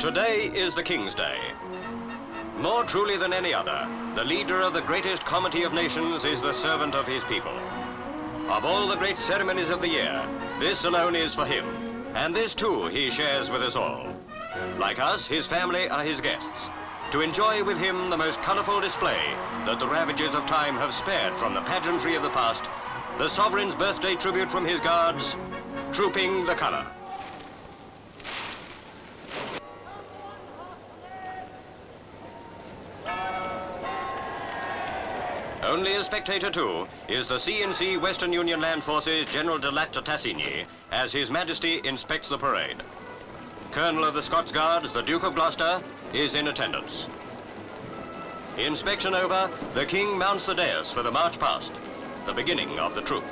Today is the King's Day. More truly than any other, the leader of the greatest comity of nations is the servant of his people. Of all the great ceremonies of the year, this alone is for him, and this too he shares with us all. Like us, his family are his guests, to enjoy with him the most colorful display that the ravages of time have spared from the pageantry of the past, the sovereign's birthday tribute from his guards, trooping the color. Only a spectator, too, is the C&C Western Union Land Forces General de Latte Tassigny, as His Majesty inspects the parade. Colonel of the Scots Guards, the Duke of Gloucester, is in attendance. Inspection over, the King mounts the dais for the march past, the beginning of the troop.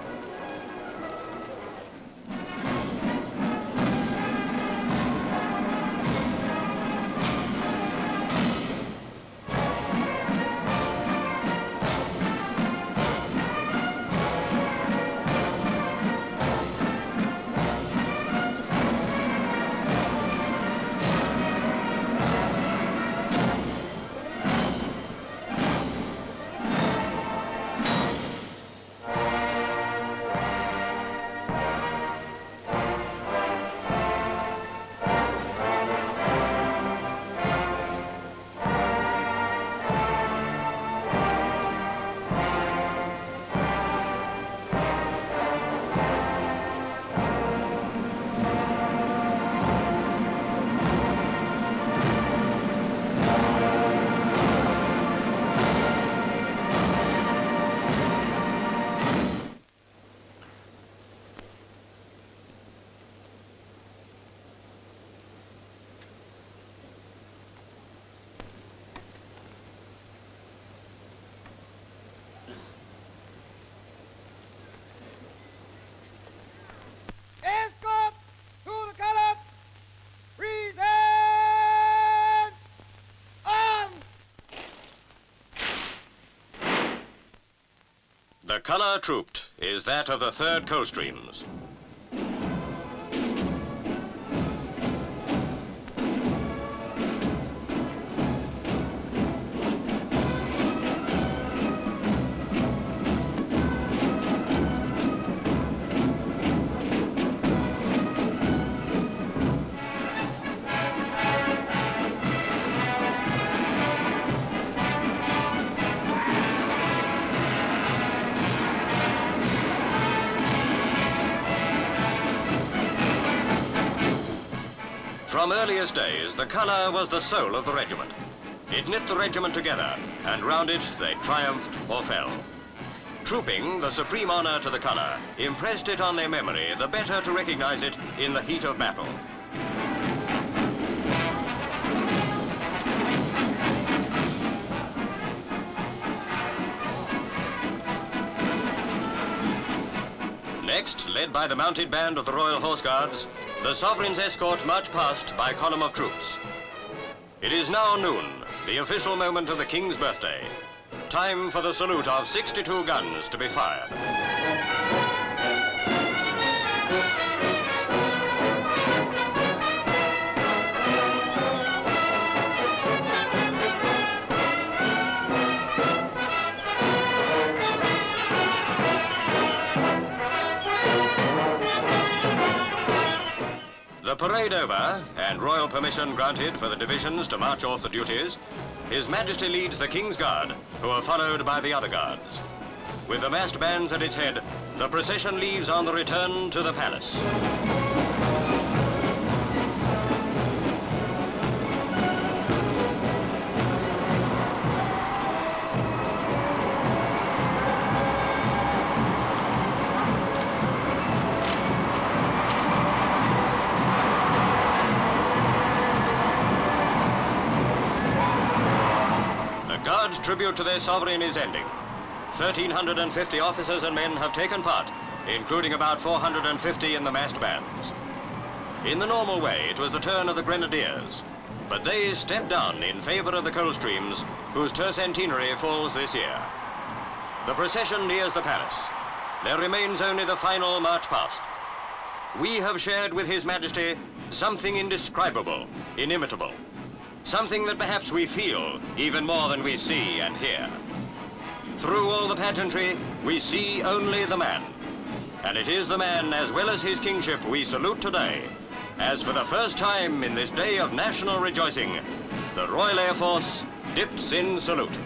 The colour trooped is that of the 3rd Coldstreams. From earliest days, the colour was the soul of the regiment. It knit the regiment together, and round it they triumphed or fell. Trooping, the supreme honour to the colour, impressed it on their memory, the better to recognise it in the heat of battle. Next, led by the mounted band of the Royal Horse Guards, the Sovereign's escort march past by column of troops. It is now noon, the official moment of the King's birthday. Time for the salute of 62 guns to be fired. The parade over, and royal permission granted for the divisions to march off the duties, His Majesty leads the King's Guard, who are followed by the other guards. With the massed bands at its head, the procession leaves on the return to the palace. Guards' tribute to their sovereign is ending. 1,350 officers and men have taken part, including about 450 in the massed bands. In the normal way, it was the turn of the Grenadiers, but they stepped down in favor of the Coldstreams, whose tercentenary falls this year. The procession nears the palace. There remains only the final march past. we have shared with His Majesty something indescribable, inimitable. Something that perhaps we feel even more than we see and hear. Through all the pageantry, we see only the man. And it is the man, as well as his kingship, we salute today, as for the first time in this day of national rejoicing, the Royal Air Force dips in salute.